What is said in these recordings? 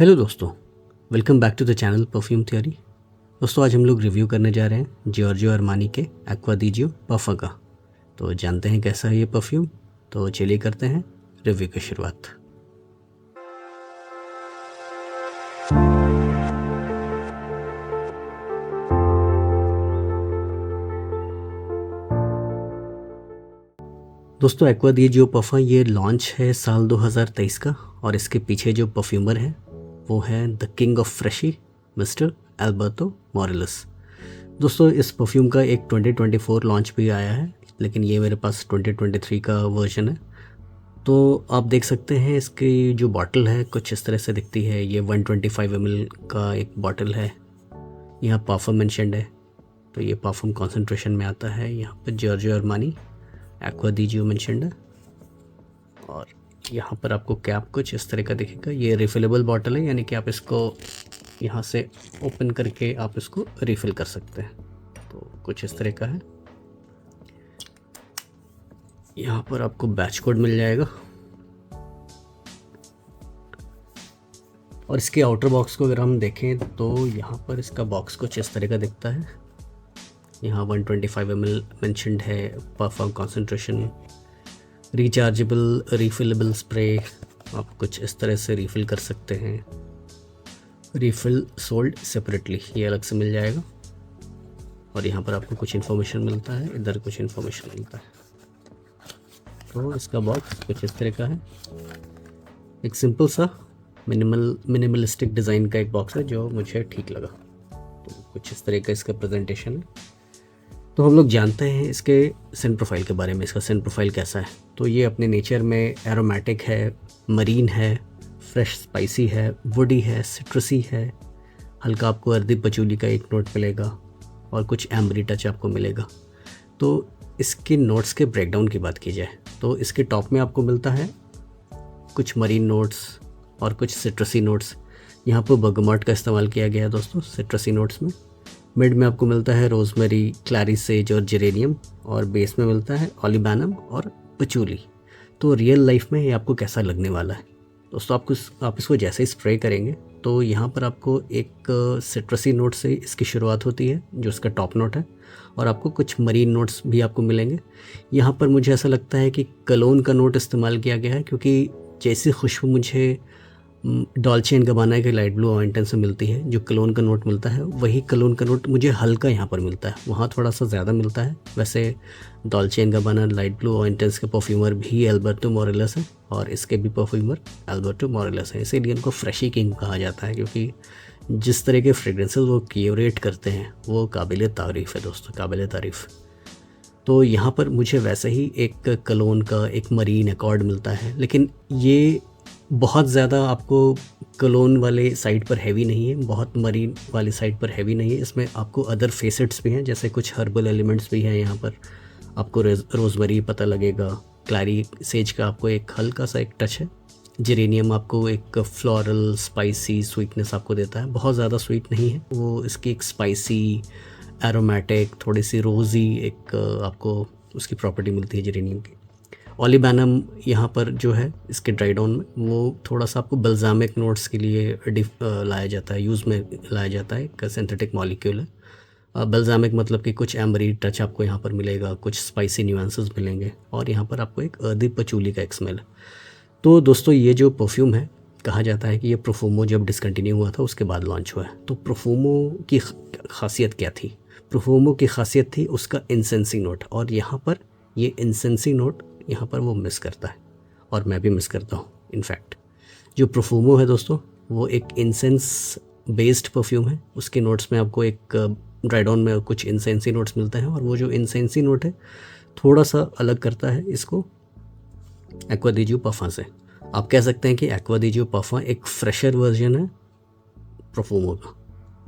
Hello दोस्तों, welcome back to the channel perfume theory. दोस्तों आज हम लोग रिव्यू करने जा रहे हैं जियोर्जियो अरमानी के एक्वा दी जियो पाफा का। तो जानते हैं कैसा है ये परफ्यूम। तो चलिए करते हैं रिव्यू की शुरुआत। दोस्तों एक्वा दी जियो पाफा ये लॉन्च है साल 2023 का और इसके पीछे जो परफ्यूमर है वो है the king of freshie mister Alberto Morillas. दोस्तों इस परफ्यूम का एक 2024 लॉन्च भी आया है, लेकिन ये मेरे पास 2023 का वर्जन है। तो आप देख सकते हैं इसकी जो बॉटल है कुछ इस तरह से दिखती है। ये 125 ml का एक बॉटल है। यहाँ पाफा मेंशन्ड है, तो ये पाफम कॉन्सेंट्रेशन में आता है। यहाँ पर जियोर्जियो अरमानी एक्वा दी जियो मेंशन्ड है और यहाँ पर आपको कैप कुछ इस तरह का दिखेगा। ये रिफिलेबल बॉटल है, यानी कि आप इसको यहाँ से ओपन करके आप इसको रिफ़िल कर सकते हैं। तो कुछ इस तरह का है। यहाँ पर आपको बैच कोड मिल जाएगा और इसके आउटर बॉक्स को अगर हम देखें तो यहाँ पर इसका बॉक्स कुछ इस तरह का दिखता है। यहाँ 125 ml मेंशन्ड है। Perfume concentration, rechargeable refillable spray, आप कुछ इस तरह से रिफ़िल कर सकते हैं। रिफ़िल सोल्ड सेपरेटली, ये अलग से मिल जाएगा। और यहाँ पर आपको कुछ इन्फॉर्मेशन मिलता है, इधर कुछ इन्फॉर्मेशन मिलता है। तो इसका बॉक्स कुछ इस तरह का है। एक सिंपल सा मिनिमलिस्टिक डिज़ाइन का एक बॉक्स है जो मुझे ठीक लगा। तो कुछ इस तरह का इसका प्रेजेंटेशन है। तो हम लोग जानते हैं इसके सेंट प्रोफाइल के बारे में। इसका सेंट प्रोफाइल कैसा है, तो ये अपने नेचर में एरोमेटिक है, मरीन है, फ्रेश स्पाइसी है, वुडी है, सिट्रसी है, हल्का आपको अर्दी पचूली का एक नोट मिलेगा और कुछ एम्बरी टच आपको मिलेगा। तो इसके नोट्स के ब्रेकडाउन की बात की जाए तो इसके टॉप में आपको मिलता है कुछ मरीन नोट्स और कुछ सिट्रसी नोट्स। यहाँ पर बर्गमॉट का इस्तेमाल किया गया है दोस्तों सिट्रसी नोट्स में। मिड में आपको मिलता है रोज़मेरी, क्लैरी सेज और जेरेनियम, और बेस में मिलता है ऑलिबैनम और पचूली। तो रियल लाइफ में ये आपको कैसा लगने वाला है दोस्तों, आप इसको जैसे ही स्प्रे करेंगे तो यहाँ पर आपको एक सिट्रसी नोट से इसकी शुरुआत होती है जो इसका टॉप नोट है, और आपको कुछ मरीन नोट्स भी आपको मिलेंगे। यहाँ पर मुझे ऐसा लगता है कि कलोन का नोट इस्तेमाल किया गया है, क्योंकि जैसी खुशबू मुझे डॉल्चे एंड गबाना के लाइट ब्लू ऑइंटन से मिलती है, जो कलोन का नोट मिलता है, वही कलोन का नोट मुझे हल्का यहाँ पर मिलता है। वहाँ थोड़ा सा ज़्यादा मिलता है। वैसे डॉल्चे एंड गबाना लाइट ब्लू ऑइंटन्स के परफ्यूमर भी एल्बर्टो मोरेलिस है और इसके भी परफ्यूमर एल्बर्टो मोरेलिस है। इसीलिए इनको फ्रेशी किंग कहा जाता है, क्योंकि जिस तरह के फ्रेगरेंसेस वो क्यूरेट करते हैं वो काबिल तारीफ़ है दोस्तों, काबिल तारीफ़। तो यहाँ पर मुझे वैसे ही एक कलोन का एक मरीन अकॉर्ड मिलता है, लेकिन ये बहुत ज़्यादा आपको कलोन वाले साइड पर हैवी नहीं है, बहुत मरीन वाली साइड पर हैवी नहीं है। इसमें आपको अदर फेसेट्स भी हैं, जैसे कुछ हर्बल एलिमेंट्स भी हैं। यहाँ पर आपको रोज़मेरी पता लगेगा, क्लैरी सेज का आपको एक हल्का सा एक टच है, जेरेनियम आपको एक फ्लोरल स्पाइसी स्वीटनेस आपको देता है। बहुत ज़्यादा स्वीट नहीं है वो, इसकी एक स्पाइसी एरोमेटिक थोड़ी सी रोज़ी एक आपको उसकी प्रॉपर्टी मिलती है जेरेनियम की। ऑलिबैनम यहाँ पर जो है इसके ड्राई डाउन में वो थोड़ा सा आपको बल्जामिक नोट्स के लिए लाया जाता है, यूज़ में लाया जाता है। एक सिंथेटिक मॉलिक्यूल है। बल्जामिक मतलब कि कुछ एम्बरी टच आपको यहाँ पर मिलेगा, कुछ स्पाइसी न्यूएंसेस मिलेंगे, और यहाँ पर आपको एक अर्दी पचूली का एक स्मेल है। तो दोस्तों ये जो परफ्यूम है, कहा जाता है कि ये प्रोफूमो जब डिसकंटिन्यू हुआ था उसके बाद लॉन्च हुआ है। तो प्रोफूमो की खासियत क्या थी? प्रोफूमो की खासियत थी उसका इंसेंसी नोट, और यहाँ पर ये इंसेंसी नोट यहाँ पर वो मिस करता है, और मैं भी मिस करता हूँ। इनफैक्ट जो प्रोफूमो है दोस्तों वो एक इंसेंस बेस्ड परफ्यूम है। उसके नोट्स में आपको एक ड्राई डाउन में कुछ इंसेंसी नोट्स मिलते हैं, और वो जो इंसेंसी नोट है थोड़ा सा अलग करता है इसको एक्वा दी जियो पाफा से। आप कह सकते हैं कि एक्वा दी जियो पाफा एक फ्रेशर वर्जन है प्रोफूमो का।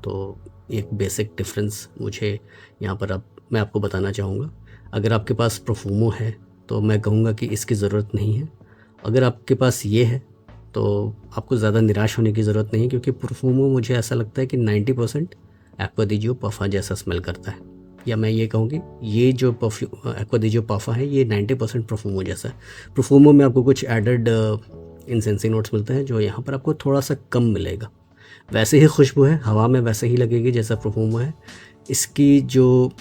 तो एक बेसिक डिफरेंस मुझे यहाँ पर मैं आपको बताना चाहूँगा। अगर आपके पास प्रोफूमो है तो मैं कहूँगा कि इसकी ज़रूरत नहीं है। अगर आपके पास ये है तो आपको ज़्यादा निराश होने की ज़रूरत नहीं है, क्योंकि प्रोफूमो मुझे ऐसा लगता है कि 90% एक्वा दी जियो पाफा जैसा स्मेल करता है। या मैं ये कहूँ कि ये जो एक्वा दी जियो पाफा है ये 90% प्रोफूमो जैसा है। प्रोफूमो में आपको कुछ एडेड इंसेंसी नोट्स मिलते हैं जो यहाँ पर आपको थोड़ा सा कम मिलेगा। वैसे ही खुशबू है, हवा में वैसे ही लगेगी जैसा परफ्यूम है। इसकी जो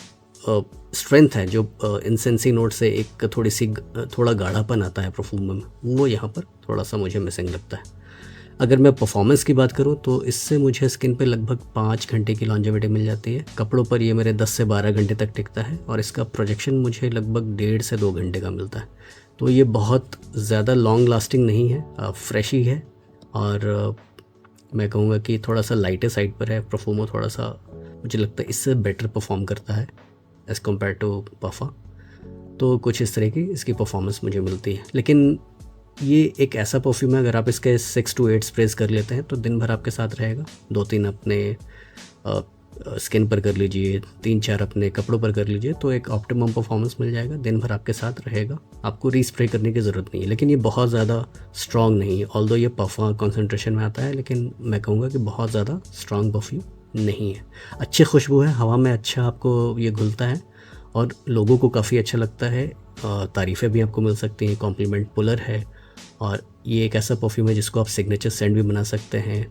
स्ट्रेंथ है, जो इंसेंसी नोट से एक थोड़ा गाढ़ापन आता है परफ्यूम में, वो यहाँ पर थोड़ा सा मुझे मिसिंग लगता है। अगर मैं परफॉर्मेंस की बात करूँ तो इससे मुझे स्किन पे लगभग 5 घंटे की लॉन्जेविटी मिल जाती है। कपड़ों पर ये मेरे 10 से 12 घंटे तक टिकता है और इसका प्रोजेक्शन मुझे लगभग 1.5 से 2 घंटे का मिलता है। तो ये बहुत ज़्यादा लॉन्ग लास्टिंग नहीं है, फ्रेश ही है और मैं कहूँगा कि थोड़ा सा लाइटर साइड पर है। परफ्यूमो थोड़ा सा मुझे लगता है इससे बेटर परफॉर्म करता है एज़ कम्पेयर टू पाफा। तो कुछ इस तरह की इसकी परफॉर्मेंस मुझे मिलती है। लेकिन ये एक ऐसा परफ्यूम है, अगर आप इसके 6 to 8 स्प्रेज कर लेते हैं तो दिन भर आपके साथ रहेगा। 2-3 अपने स्किन पर कर लीजिए, 3-4 अपने कपड़ों पर कर लीजिए, तो एक ऑप्टिमम परफॉर्मेंस मिल जाएगा, दिन भर आपके साथ रहेगा। आपको रीस्प्रे करने की ज़रूरत नहीं है। लेकिन ये बहुत ज़्यादा स्ट्रॉन्ग नहीं है, ऑल्दो ये पाफा कॉन्सेंट्रेशन में आता है, लेकिन मैं कहूँगा कि बहुत ज़्यादा स्ट्रॉन्ग परफ्यूम नहीं है। अच्छी खुशबू है, हवा में अच्छा आपको ये घुलता है और लोगों को काफ़ी अच्छा लगता है। तारीफ़ें भी आपको मिल सकती हैं, कॉम्प्लीमेंट पुलर है और ये एक ऐसा परफ्यूम है जिसको आप सिग्नेचर सेंट भी बना सकते हैं।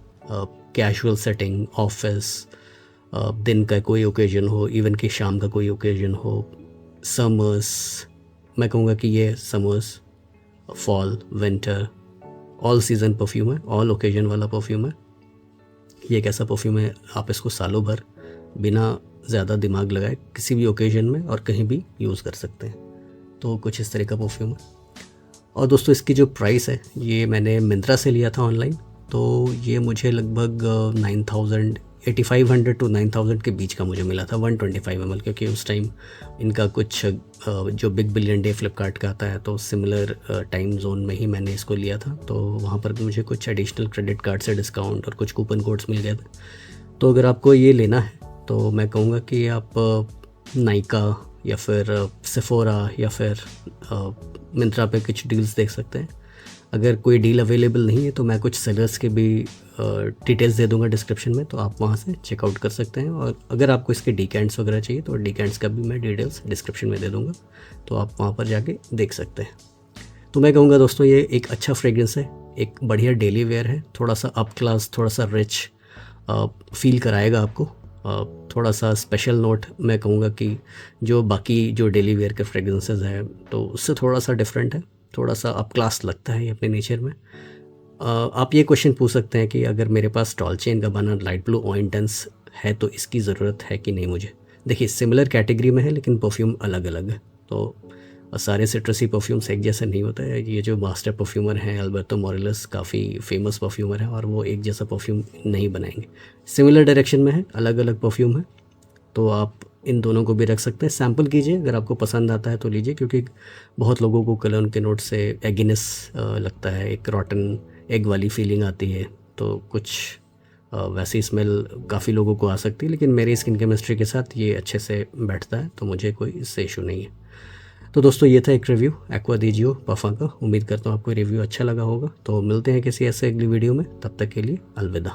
कैजुअल सेटिंग, ऑफिस, दिन का कोई ओकेजन हो, इवन कि शाम का कोई ओकेजन हो, समर्स, मैं कहूँगा कि ये summers, fall, winter, all season perfume है, ऑल ओकेजन वाला परफ्यूम है। ये एक ऐसा परफ्यूम है आप इसको सालों भर बिना ज़्यादा दिमाग लगाए किसी भी ओकेजन में और कहीं भी यूज़ कर सकते हैं। तो कुछ इस तरह का परफ्यूम है। और दोस्तों इसकी जो प्राइस है, ये मैंने मिंत्रा से लिया था ऑनलाइन, तो ये मुझे लगभग 8,500 to 9,000 के बीच का मुझे मिला था 125 ml, क्योंकि उस टाइम इनका कुछ जो बिग बिलियन डे फ्लिपकार्ट का आता है तो सिमिलर टाइम जोन में ही मैंने इसको लिया था। तो वहाँ पर मुझे कुछ एडिशनल क्रेडिट कार्ड से डिस्काउंट और कुछ कूपन कोड्स मिल गए थे। तो अगर आपको ये लेना है तो मैं कहूँगा कि आप नाइका या फिर सेफोरा या फिर मिंत्रा पे कुछ डील्स देख सकते हैं। अगर कोई डील अवेलेबल नहीं है तो मैं कुछ सेलर्स के भी डिटेल्स दे दूंगा डिस्क्रिप्शन में, तो आप वहाँ से चेकआउट कर सकते हैं। और अगर आपको इसके डीकेंट्स वगैरह चाहिए तो डीकेंट्स का भी मैं डिटेल्स डिस्क्रिप्शन में दे दूंगा, तो आप वहाँ पर जाके देख सकते हैं। तो मैं कहूँगा दोस्तों ये एक अच्छा फ्रेग्रेंस है, एक बढ़िया डेली वेयर है, थोड़ा सा अप क्लास, थोड़ा सा रिच फील कराएगा आपको, थोड़ा सा स्पेशल नोट। मैं कहूँगा कि जो बाकी जो डेली वेयर के फ्रेग्रेंसेस हैं तो उससे थोड़ा सा डिफरेंट है, थोड़ा सा अप क्लास लगता है ये अपने नेचर में। आप ये क्वेश्चन पूछ सकते हैं कि अगर मेरे पास Dolce and Gabbana Light Blue Eau Intense है तो इसकी ज़रूरत है कि नहीं मुझे। देखिए सिमिलर कैटेगरी में है लेकिन परफ्यूम अलग अलग है, तो सारे सिट्रसी परफ्यूम्स एक जैसे नहीं होता है। ये जो मास्टर परफ्यूमर हैं अल्बर्टो मोरेलस, काफ़ी फेमस परफ्यूमर है और वो एक जैसा परफ्यूम नहीं बनाएंगे, सिमिलर डायरेक्शन में है, अलग अलग परफ्यूम है। तो आप इन दोनों को भी रख सकते हैं, सैम्पल कीजिए, अगर आपको पसंद आता है तो लीजिए, क्योंकि बहुत लोगों को कलोन के नोट से एगिनेस लगता है, एक रॉटन एग वाली फीलिंग आती है, तो कुछ वैसी स्मेल काफ़ी लोगों को आ सकती है, लेकिन मेरी स्किन केमिस्ट्री के साथ ये अच्छे से बैठता है, तो मुझे कोई इससे इशू नहीं है। तो दोस्तों ये था एक रिव्यू एक्वा दी जियो पाफा का। उम्मीद करता हूँ आपको रिव्यू अच्छा लगा होगा। तो मिलते हैं किसी ऐसे अगली वीडियो में, तब तक के लिए अलविदा।